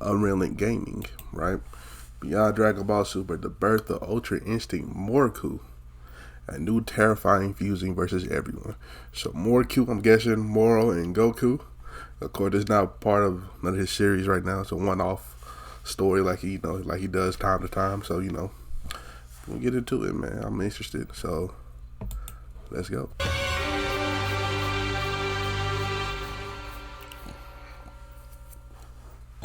UnrealEntGaming, right? Beyond Dragon Ball Super, the birth of Ultra Instinct Morku, a new terrifying fusing versus everyone. So Morku, I'm guessing Moro and Goku. Of course, it's not part of none of his series right now. It's a one-off story, like he does time to time. So we'll get into it, man. I'm interested. So let's go.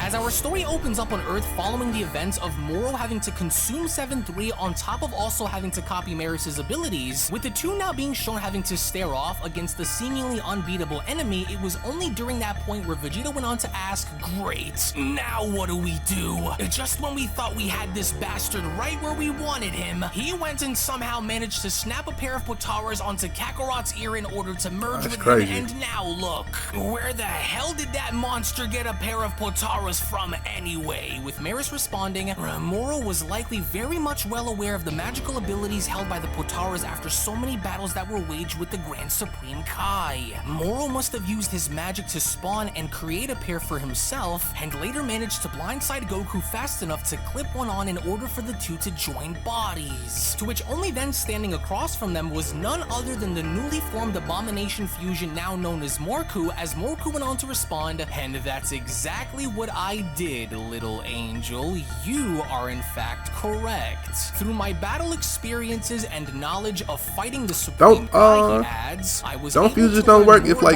As our story opens up on Earth following the events of Moro having to consume 7-3 on top of also having to copy Maris's abilities, with the two now being shown having to stare off against the seemingly unbeatable enemy, it was only during that point where Vegeta went on to ask, "Great, now what do we do? Just when we thought we had this bastard right where we wanted him, he went and somehow managed to snap a pair of Potaras onto Kakarot's ear in order to merge with him, and now look, where the hell did that monster get a pair of Potaras from anyway?" With Maris responding, Moro was likely very much well aware of the magical abilities held by the Potaras after so many battles that were waged with the Grand Supreme Kai. Moro must have used his magic to spawn and create a pair for himself, and later managed to blindside Goku fast enough to clip one on in order for the two to join bodies. To which only then standing across from them was none other than the newly formed abomination fusion now known as Morku, as Morku went on to respond, "And that's exactly what I did, little angel. You are in fact correct. Through my battle experiences and knowledge of fighting the Supreme Kai," he adds, "I was don't fuses don't work if there's like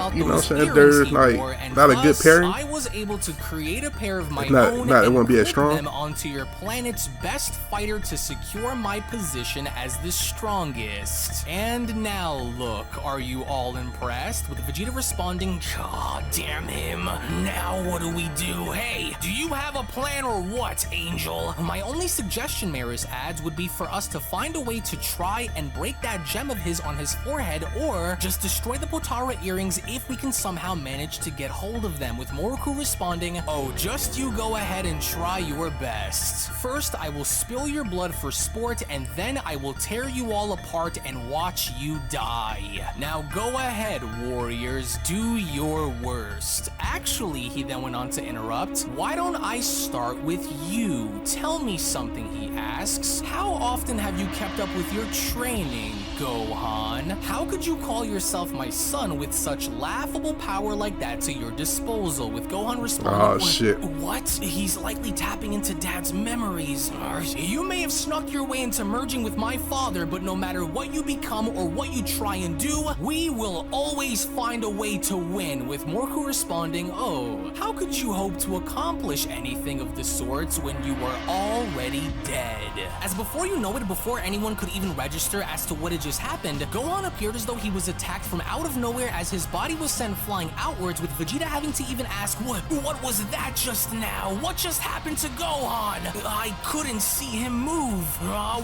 not a good pairing. I was able to create a pair of my it own won't be as strong. Them onto your planet's best fighter to secure my position as the strongest. And now look, are you all impressed?" With Vegeta responding, "God damn him. Now what do we do? Hey, do you have a plan or what, Angel?" "My only suggestion," Maris adds, "would be for us to find a way to try and break that gem of his on his forehead, or just destroy the Potara earrings if we can somehow manage to get hold of them." With Morku responding, "Oh, just you go ahead and try your best. First, I will spill your blood for sport, and then I will tear you all apart and watch you die. Now go ahead, warriors, do your worst." Actually, he then went on to interrupt, "Why don't I start with you? Tell me something," he asks. "How often have you kept up with your training, Gohan? How could you call yourself my son with such laughable power like that to your disposal?" With Gohan responding, "Oh shit. What? He's likely tapping into Dad's memories. You may have snuck your way into merging with my father, but no matter what you become or what you try and do, we will always find a way to win." With Morku responding, "Oh, how could you hope to accomplish anything of the sorts when you were already dead?" As before you know it, before anyone could even register as to what had just happened, Gohan appeared as though he was attacked from out of nowhere as his body was sent flying outwards, with Vegeta having to even ask, What was that just now? What just happened to Gohan? I couldn't see him move."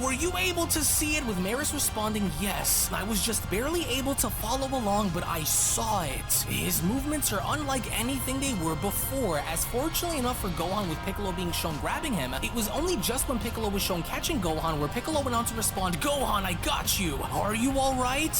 "Were you able to see it?" With Maris responding, "Yes, I was just barely able to follow along, but I saw it. His movements are unlike anything they were before." As fortunately enough for Gohan, with Piccolo being shown grabbing him, it was only just when Piccolo was shown catching Gohan where Piccolo went on to respond, "Gohan, I got you. Are you alright?"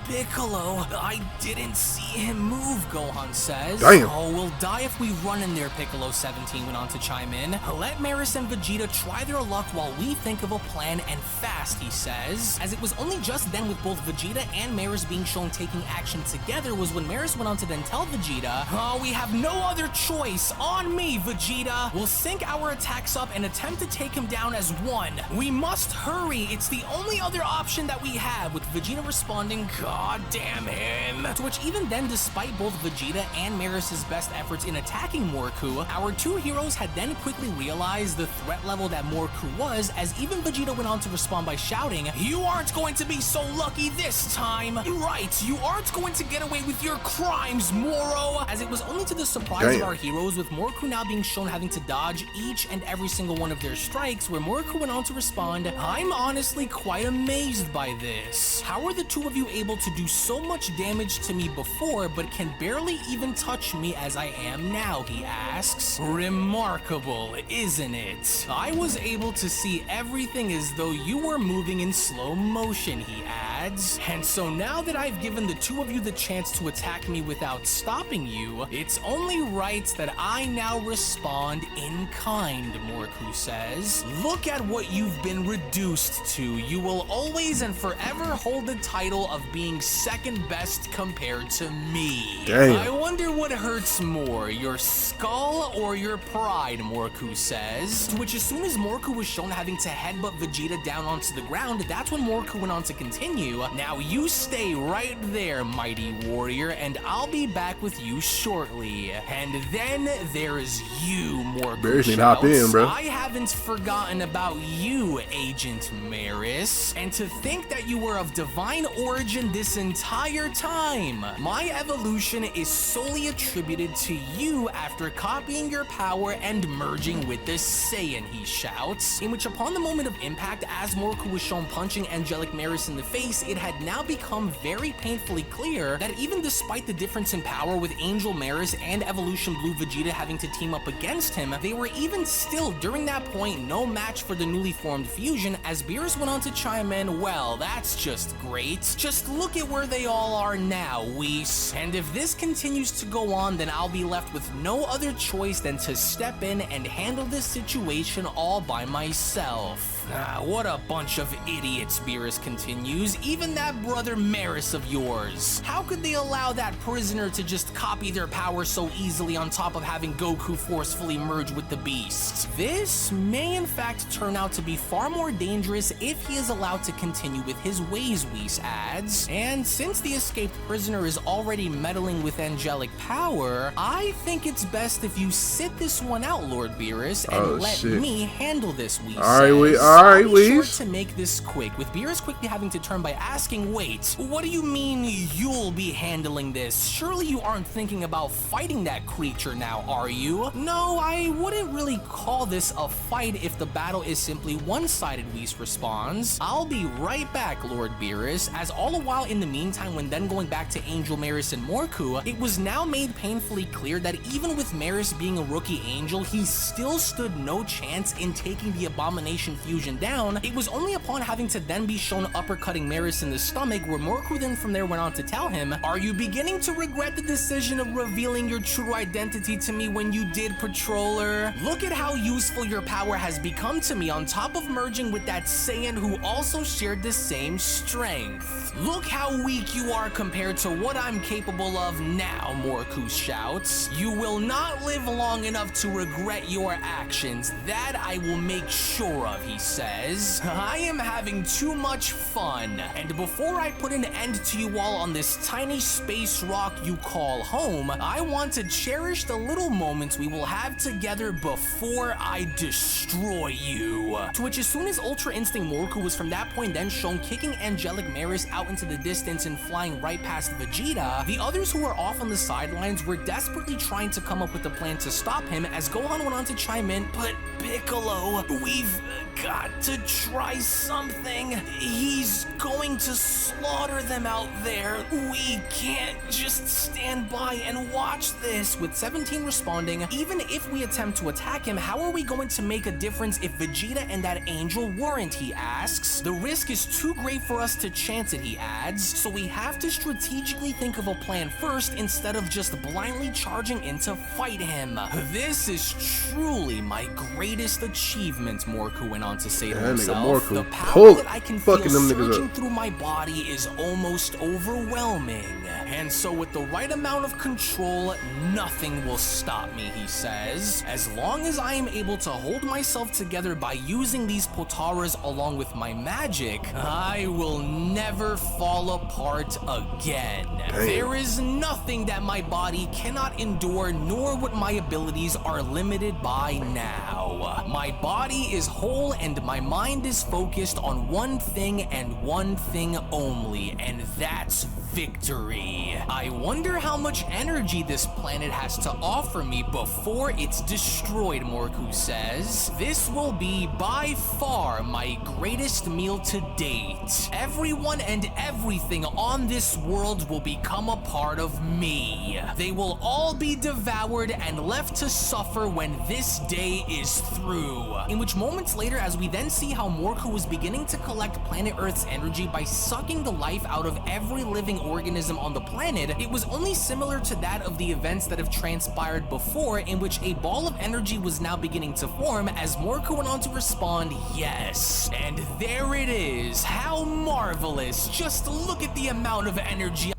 "Piccolo, I didn't see him move," Gohan says. Damn. "Oh, we'll die if we run in there," Piccolo 17 went on to chime in. "Let Maris and Vegeta try their luck while we think of a plan, and fast," he says. As it was only just then, with both Vegeta and Maris being shown taking action together, was when Maris went on to then tell Vegeta, "We have no other choice. On me, Vegeta. We'll sync our attacks up and attempt to take him down as one. We must hurry. It's the only other option that we have." With Vegeta responding, "God damn him." To which even then, despite both Vegeta and Maris's best efforts in attacking Morku, our two heroes had then quickly realized the threat level that Morku was, as even Vegeta went on to respond by shouting, "You aren't going to be so lucky this time. Right, you aren't going to get away with your crimes, Moro." As it was only to the surprise of our heroes, with Morku now being shown having to dodge each and every single one of their strikes, where Morku went on to respond, "I'm honestly quite amazed by this. How are the two of you able to do so much damage to me before, but can barely even touch me as I am now?" he asks. "Remarkable, isn't it? I was able to see everything as though you were moving in slow motion," he adds. "And so now that I've given the two of you the chance to attack me without stopping you, it's only right that I now respond in kind, Morku says. Look at what you've been reduced to. You will always and forever hold the title of being second best compared to me. Damn. I wonder what hurts more, your skull or your pride, Morku says. To which as soon as Morku was shown having to headbutt Vegeta down onto the ground, that's when Morku went on to continue. Now you stay right there, mighty warrior, and I'll be back with you shortly. And then there's you, Morku Barely hop in, bro. I haven't forgotten about you, Agent Maris. And to think that you were of divine origin this entire time. My evolution is solely attributed to you after copying your power and merging with the Saiyan, he shouts. In which upon the moment of impact, as Morku was shown punching Angelic Maris in the face, it had now become very painfully clear that even despite the difference in power with Angel Maris and Evolution Blue Vegeta having to team up against him, they were even still, during that point, no match for the newly formed fusion, as Beerus went on to chime in, well, that's just great. Just look at where they all are now, Whis. And if this continues to go on, then I'll be left with no other choice than to step in and handle this situation all by myself. Ah, what a bunch of idiots, Beerus continues. Even that brother Maris of yours. How could they allow that prisoner to just copy their power so easily on top of having Goku forcefully merge with the beast? This may in fact turn out to be far more dangerous if he is allowed to continue with his ways, Whis adds. And since the escaped prisoner is already meddling with angelic power, I think it's best if you sit this one out, Lord Beerus, and let me handle this, Whis says. Alright, Whis. To make this quick, with Beerus quickly having to turn by asking, wait, what do you mean you'll be handling this? Surely you aren't thinking about fighting that creature now, are you? No, I wouldn't really call this a fight if the battle is simply one-sided, Whis responds. I'll be right back, Lord Beerus, as all the while in the meantime, when then going back to Angel Maris and Morku, it was now made painfully clear that even with Maris being a rookie angel, he still stood no chance in taking the Abomination Fusion down. It was only upon having to then be shown uppercutting Maris in the stomach where Morku then from there went on to tell him, are you beginning to regret the decision of revealing your true identity to me when you did, Patroller? Look at how useful your power has become to me on top of merging with that Saiyan who also shared the same strength. Look how weak you are compared to what I'm capable of now, Morku shouts. You will not live long enough to regret your actions. That I will make sure of, he says. I am having too much fun, and before I put an end to you all on this tiny space rock you call home, I want to cherish the little moments we will have together before I destroy you. To which as soon as Ultra Instinct Morku was from that point then shown kicking Angelic Maris out into the distance and flying right past Vegeta, the others who were off on the sidelines were desperately trying to come up with a plan to stop him, as Gohan went on to chime in, but Piccolo, we've got to try something. He's going to slaughter them out there. We can't just stand by and watch this. With 17 responding, even if we attempt to attack him, how are we going to make a difference if Vegeta and that angel weren't, he asks. The risk is too great for us to chance it, he adds, so we have to strategically think of a plan first instead of just blindly charging in to fight him. This is truly my greatest achievement, Morku went on to say to himself. The power that I can feel surging through my body is almost overwhelming. And so with the right amount of control, nothing will stop me, he says. As long as I am able to hold myself together by using these Potaras along with my magic, I will never fall apart again. There is nothing that my body cannot endure, nor what my abilities are limited by now. My body is whole and my mind is focused on one thing and one thing only, and that's victory. I wonder how much energy this planet has to offer me before it's destroyed, Morku says. This will be by far my greatest meal to date. Everyone and everything on this world will become a part of me. They will all be devoured and left to suffer when this day is through. In which moments later, as we then see how Morku was beginning to collect planet Earth's energy by sucking the life out of every living organism on the planet, it was only similar to that of the events that have transpired before, in which a ball of energy was now beginning to form, as Morku went on to respond, yes. And there it is. How marvelous. Just look at the amount of energy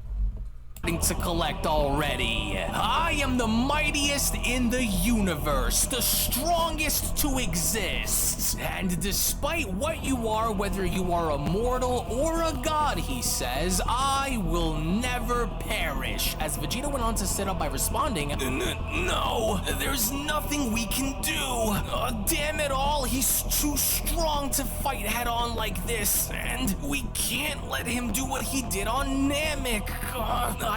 to collect already. I am the mightiest in the universe, the strongest to exist. And despite what you are, whether you are a mortal or a god, he says, I will never perish. As Vegeta went on to sit up by responding, no, there's nothing we can do. Damn it all, he's too strong to fight head on like this. And we can't let him do what he did on Namek.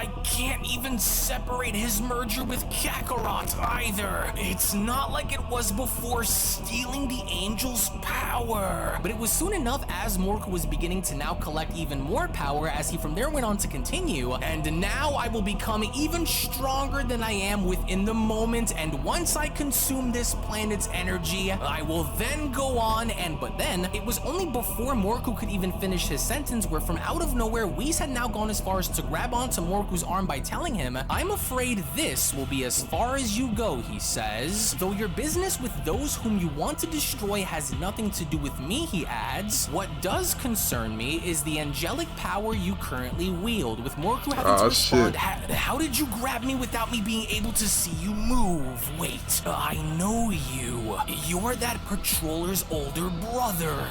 I can't even separate his merger with Kakarot either. It's not like it was before stealing the angel's power. But it was soon enough as Morku was beginning to now collect even more power, as he from there went on to continue, and now I will become even stronger than I am within the moment, and once I consume this planet's energy, I will then go on, but then, it was only before Morku could even finish his sentence where from out of nowhere, Whis had now gone as far as to grab onto Morku's arm by telling him, I'm afraid this will be as far as you go, he says. Though your business with those whom you want to destroy has nothing to do with me, he adds. What does concern me is the angelic power you currently wield, with Morku having to respond, how did you grab me without me being able to see you move? Wait, I know you. You're that patroller's older brother.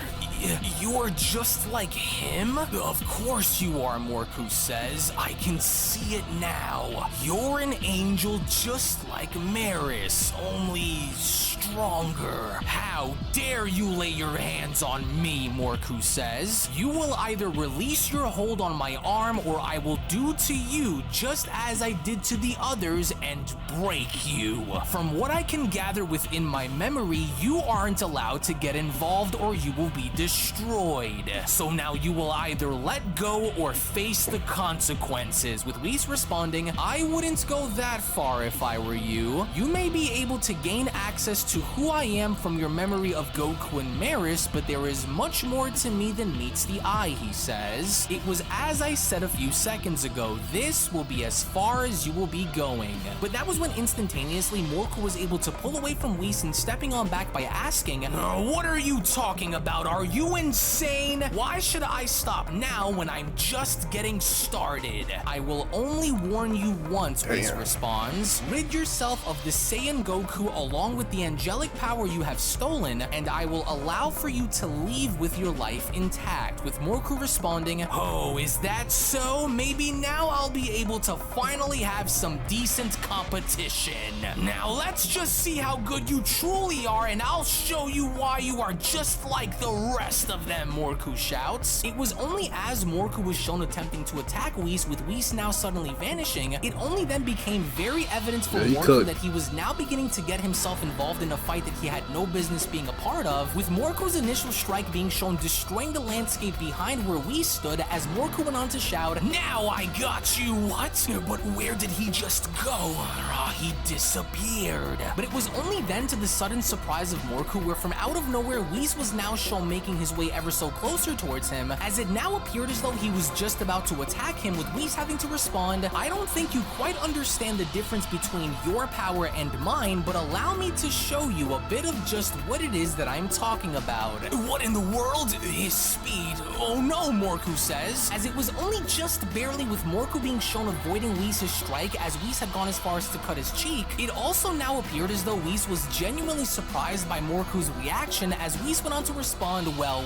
You're just like him? Of course you are, Morku says. I can see it now. You're an angel just like Maris, only stronger. How dare you lay your hands on me, Morku says. You will either release your hold on my arm, or I will do to you just as I did to the others and break you. From what I can gather within my memory, you aren't allowed to get involved or you will be destroyed. So now you will either let go or face the consequences, with Whis responding, I wouldn't go that far if I were you. You may be able to gain access to who I am from your memory of Goku and Maris, but there is much more to me than meets the eye, he says. It was as I said a few seconds ago, this will be as far as you will be going. But that was when instantaneously Morku was able to pull away from Whis and stepping on back by asking, what are you talking about? Are you insane? Why should I stop now when I'm just getting started? I will only warn you once, Whis responds. Rid yourself of the Saiyan Goku along with the angelic power you have stolen, and I will allow for you to leave with your life intact, with Morku responding, oh, is that so? Maybe now I'll be able to finally have some decent competition. Now let's just see how good you truly are, and I'll show you why you are just like the rest of them, Morku shouts. It was only as Morku was shown attempting to attack Whis, with Whis now suddenly vanishing, it only then became very evident for Morku that he was now beginning to get himself involved in a fight that he had no business being a part of, with Morku's initial strike being shown destroying the landscape behind where Whis stood, as Morku went on to shout, now I got you, what? But where did he just go? He disappeared. But it was only then, to the sudden surprise of Morku, where from out of nowhere Whis was now shown making his way ever so closer towards him, as it now appeared as though he was just about to attack him, with Whis having to respond, I don't think you quite understand the difference between your power and mine, but allow me to show you a bit of just what it is that I'm talking about. What in the world? His speed. Oh no, Morku says, as it was only just barely, with Morku being shown avoiding Whis' strike as Whis had gone as far as to cut his cheek. It also now appeared as though Whis was genuinely surprised by Morku's reaction, as Whis went on to respond, well,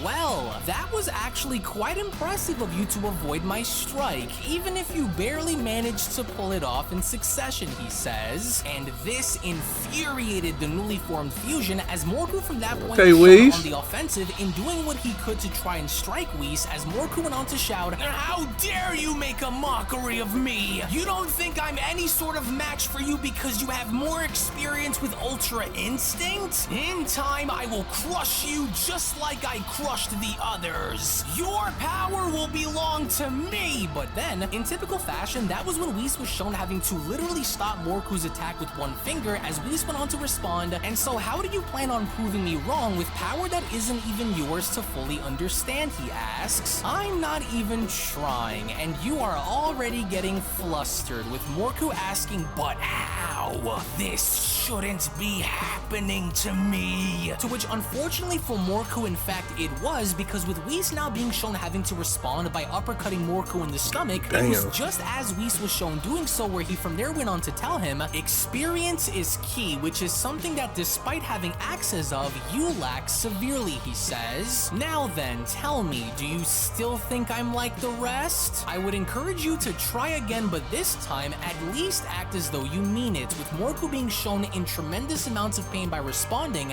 that was actually quite impressive of you to avoid my strike, even if you barely managed to pull it off in succession, he says. And this infuriated the newly formed fusion, as Morku from that point was on the offensive in doing what he could to try and strike Whis, as Morku went on to shout, how dare you make a mockery of me? You don't think I'm any sort of match for you because you have more experience with Ultra Instinct? In time, I will crush you just like I crushed the others. Your power will belong to me. But then, in typical fashion, that was when Whis was shown having to literally stop Morku's attack with one finger as Whis went on to respond, and so how do you plan on proving me wrong with power that isn't even yours to fully understand, he asks. I'm not even trying, and you are already getting flustered with Morku asking, but how? This shouldn't be happening to me. To which, unfortunately for Morku, in fact, it was, because with Whis now being shown having to respond by uppercutting Morku in the stomach, it was just as Whis was shown doing so, where he from there went on to tell him, experience is key, which is something that despite having access of, you lack severely, he says. Now then, tell me, do you still think I'm like the rest? I would encourage you to try again, but this time, at least act as though you mean it, with Morku being shown in tremendous amounts of pain by responding,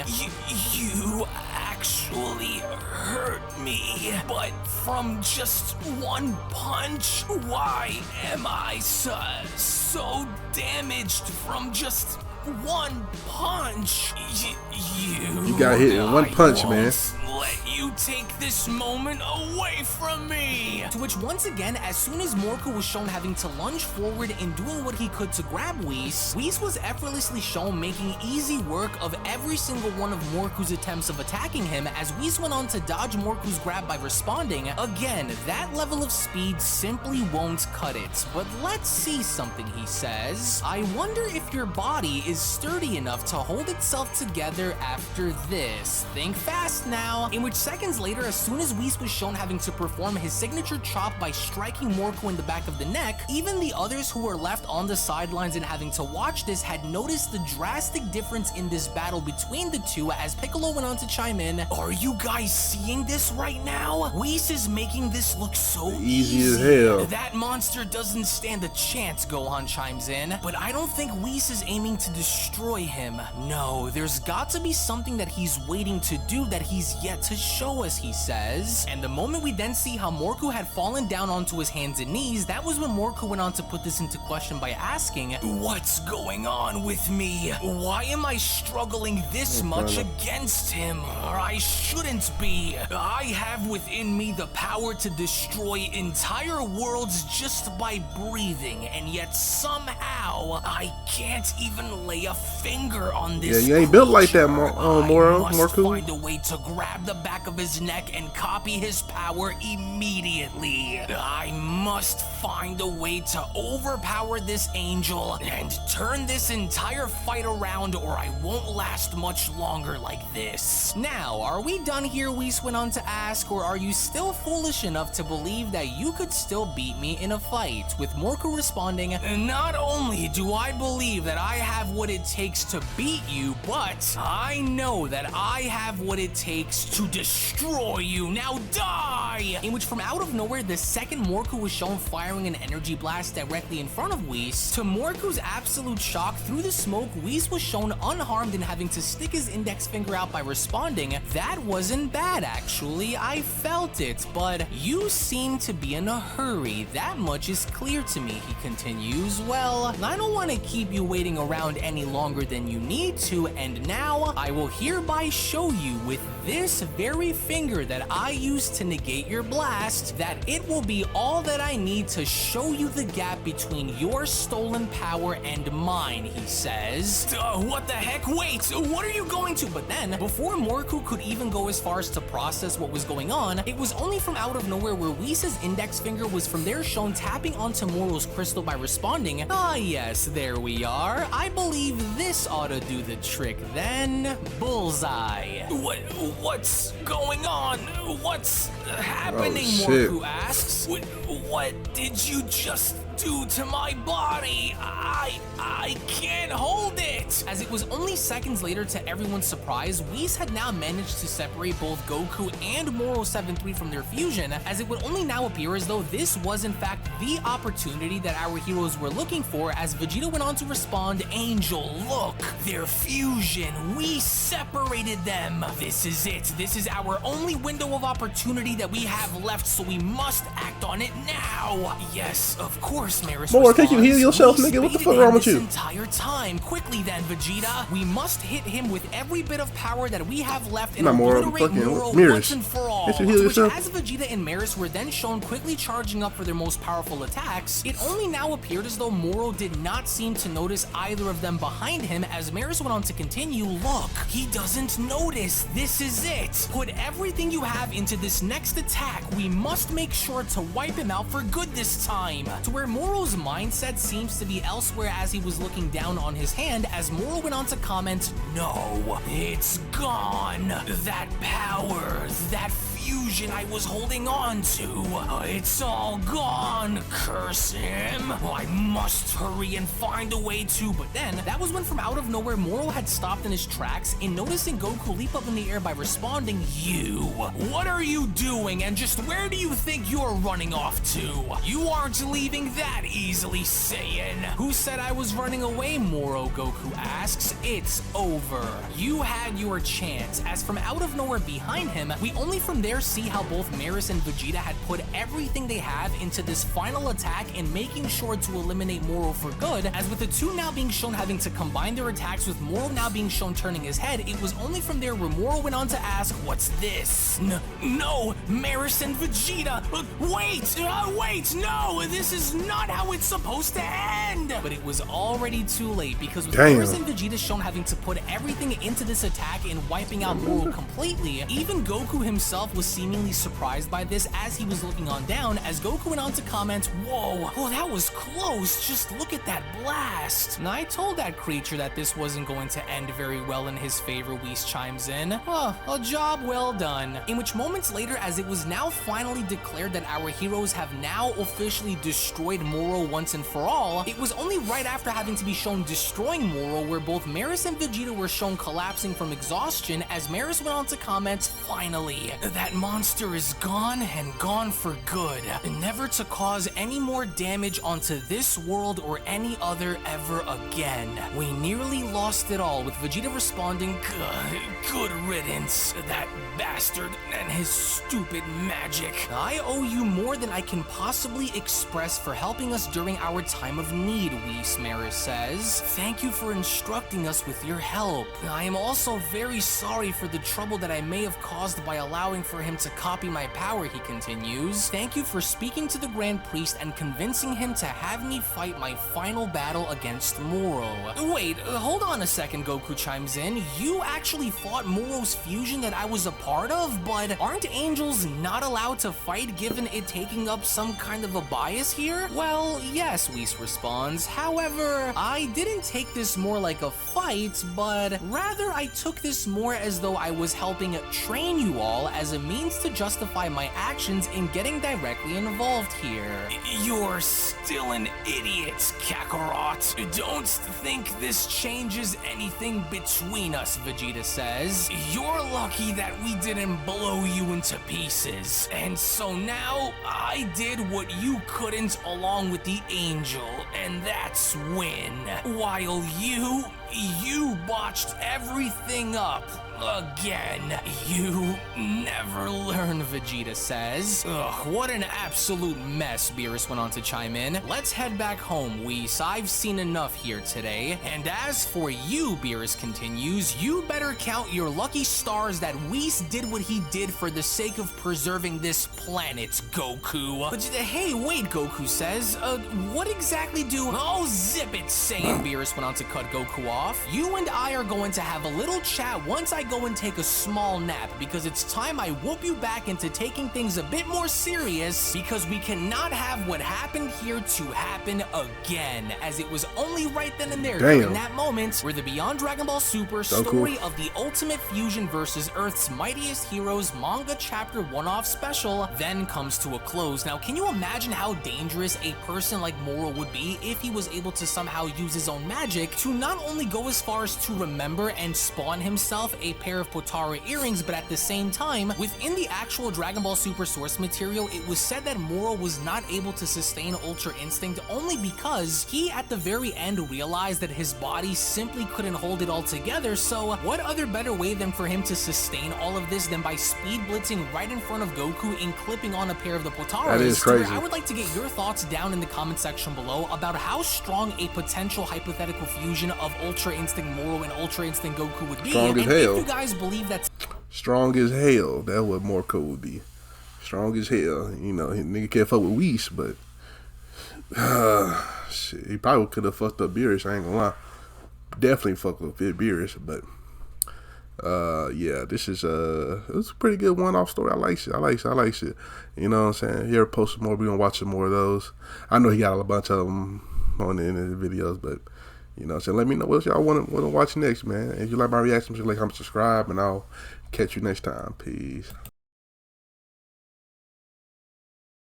You actually hurt me, but from just one punch? Why am I so damaged from just one punch? You got hit in one punch, man. Let you take this moment away from me. To which, once again, as soon as Morku was shown having to lunge forward and doing what he could to grab Whis was effortlessly shown making easy work of every single one of Morku's attempts of attacking him, as Whis went on to dodge Morku's grab by responding. Again, that level of speed simply won't cut it. But let's see something, he says. I wonder if your body is sturdy enough to hold itself together after this. Think fast now. In which, seconds later, as soon as Whis was shown having to perform his signature chop by striking Morku in the back of the neck, even the others who were left on the sidelines and having to watch this had noticed the drastic difference in this battle between the two, as Piccolo went on to chime in, are you guys seeing this right now? Whis is making this look so easy as hell. That monster doesn't stand a chance, Gohan chimes in, but I don't think Whis is aiming to destroy him. No, there's got to be something that he's waiting to do that he's yet to show us, he says. And the moment we then see how Morku had fallen down onto his hands and knees, that was when Morku went on to put this into question by asking, what's going on with me? Why am I struggling this much against him? I shouldn't be. I have within me the power to destroy entire worlds just by breathing, and yet somehow I can't even lay a finger on this. Yeah, you ain't built like that, Morku. I must Morku. find a way to grab the back of his neck and copy his power immediately. I must find a way to overpower this angel and turn this entire fight around, or I won't last much longer like this. Now, are we done here, Whis went on to ask, or are you still foolish enough to believe that you could still beat me in a fight? With Morku responding, not only do I believe that I have what it takes to beat you, but I know that I have what it takes to destroy you. Now die! In which, from out of nowhere, the second Morku was shown firing an energy blast directly in front of Whis. To Morku's absolute shock, through the smoke, Whis was shown unharmed and having to stick his index finger out by responding, that wasn't bad actually, I felt it, but you seem to be in a hurry. That much is clear to me, he continues. Well, I don't want to keep you waiting around any longer than you need to, and now I will hereby show you with this very finger that I used to negate your blast that it will be all that I need to show you the gap between your stolen power and mine, he says. What the heck? Wait, what are you going to? But then, before Morku could even go as far as to process what was going on, it was only from out of nowhere where Whis' index finger was from there shown tapping onto Moro's crystal by responding, ah yes, there we are. I believe this ought to do the trick then. Bullseye. What's going on? What's happening, Morku asks. What did you just do to my body? I can't hold it! As it was only seconds later, to everyone's surprise, Whis had now managed to separate both Goku and Moro 7-3 from their fusion, as it would only now appear as though this was in fact the opportunity that our heroes were looking for, as Vegeta went on to respond, Angel, look! Their fusion! We separated them! This is it! This is our only window of opportunity that we have left, so we must act on it now! Yes, of course, course, Maris Boy, can't you heal responds, yourself, "We nigga? What the baited fuck wrong him with this you?" entire time. Quickly then, Vegeta. We must hit him with every bit of power that we have left and Not Moro, obliterate fucking Moro Mirrors. once and for all." Can't you heal To which, yourself? as Vegeta and Maris were then shown quickly charging up for their most powerful attacks, it only now appeared as though Moro did not seem to notice either of them behind him. As Maris went on to continue, "Look, he doesn't notice. This is it. Put everything you have into this next attack. We must make sure to wipe him out for good this time." To where Moro's mindset seems to be elsewhere as he was looking down on his hand, as Moro went on to comment, "No, it's gone. That power, that fusion I was holding on to, it's all gone. Curse him. I must hurry and find a way to." But then, that was when from out of nowhere, Moro had stopped in his tracks and noticing Goku leap up in the air by responding, "You, what are you doing, and just where do you think you're running off to? You aren't leaving that easily, Saiyan." "Who said I was running away, Moro?" Goku asks. "It's over. You had your chance." As from out of nowhere behind him, we only from there see how both Maris and Vegeta had put everything they have into this final attack and making sure to eliminate Moro for good. As with the two now being shown having to combine their attacks, with Moro now being shown turning his head, it was only from there where Moro went on to ask, "What's this?" No, Maris and Vegeta. Wait, no, this is not how it's supposed to end." But it was already too late, because with Maris and Vegeta shown having to put everything into this attack and wiping out Moro completely, even Goku himself was seemingly surprised by this as he was looking on down, as Goku went on to comment, "Whoa, that was close. Just look at that blast." And I told that creature that this wasn't going to end very well in his favor, Whis chimes in. A job well done. In which moments later, as it was now finally declared that our heroes have now officially destroyed Moro once and for all, it was only right after having to be shown destroying Moro where both Maris and Vegeta were shown collapsing from exhaustion, as Maris went on to comment, "Finally, that monster is gone, and gone for good, never to cause any more damage onto this world or any other ever again. We nearly lost it all," with Vegeta responding, "Good riddance, that bastard and his stupid magic. I owe you more than I can possibly express for helping us during our time of need," Whis Maris says. "Thank you for instructing us with your help. I am also very sorry for the trouble that I may have caused by allowing for him to copy my power," he continues. "Thank you for speaking to the Grand Priest and convincing him to have me fight my final battle against Moro." "Wait, hold on a second," Goku chimes in. "You actually fought Moro's fusion that I was a part of, but aren't angels not allowed to fight given it taking up some kind of a bias here?" "Well, yes," Whis responds. "However, I didn't take this more like a fight, but rather I took this more as though I was helping train you all as a means to justify my actions in getting directly involved here." "You're still an idiot, Kakarot. Don't think this changes anything between us," Vegeta says. "You're lucky that we didn't blow you into pieces. And so now I did what you couldn't along with the angel, and that's win. While you botched everything up. Again, you never learn," Vegeta says. "Ugh, what an absolute mess," Beerus went on to chime in. "Let's head back home, Whis. I've seen enough here today. And as for you," Beerus continues, "you better count your lucky stars that Whis did what he did for the sake of preserving this planet, Goku." "But hey, wait," Goku says. What exactly do—" "Oh, zip it, Saiyan," Beerus went on to cut Goku off. "You and I are going to have a little chat once I go and take a small nap, because it's time I whoop you back into taking things a bit more serious, because we cannot have what happened here to happen again," as it was only right then and there during that moment where the Beyond Dragon Ball Super story of the Ultimate Fusion vs. Earth's Mightiest Heroes manga chapter one-off special then comes to a close. Now, can you imagine how dangerous a person like Moro would be if he was able to somehow use his own magic to not only go as far as to remember and spawn himself a pair of Potara earrings, but at the same time, within the actual Dragon Ball Super source material, it was said that Moro was not able to sustain Ultra Instinct only because he at the very end realized that his body simply couldn't hold it all together. So what other better way than for him to sustain all of this than by speed blitzing right in front of Goku and clipping on a pair of the Potaras? That is crazy. I would like to get your thoughts down in the comment section below about how strong a potential hypothetical fusion of Ultra Instinct Moro and Ultra Instinct Goku would be. Strong as and hell. If you guys believe that's strong as hell, that's what Morku would be. Strong as hell. You know, he nigga can't fuck with Whis, but shit, he probably could have fucked up Beerus, I ain't gonna lie. Definitely fucked up Beerus, but yeah, this is it was a pretty good one-off story. I like shit. I like shit. You know what I'm saying? Here, post some more. We're gonna watch some more of those. I know he got a bunch of them on the end of the videos, but you know what I'm saying? Let me know what y'all want to watch next, man. If you like my reactions, like, comment, subscribe, and I'll catch you next time. Peace.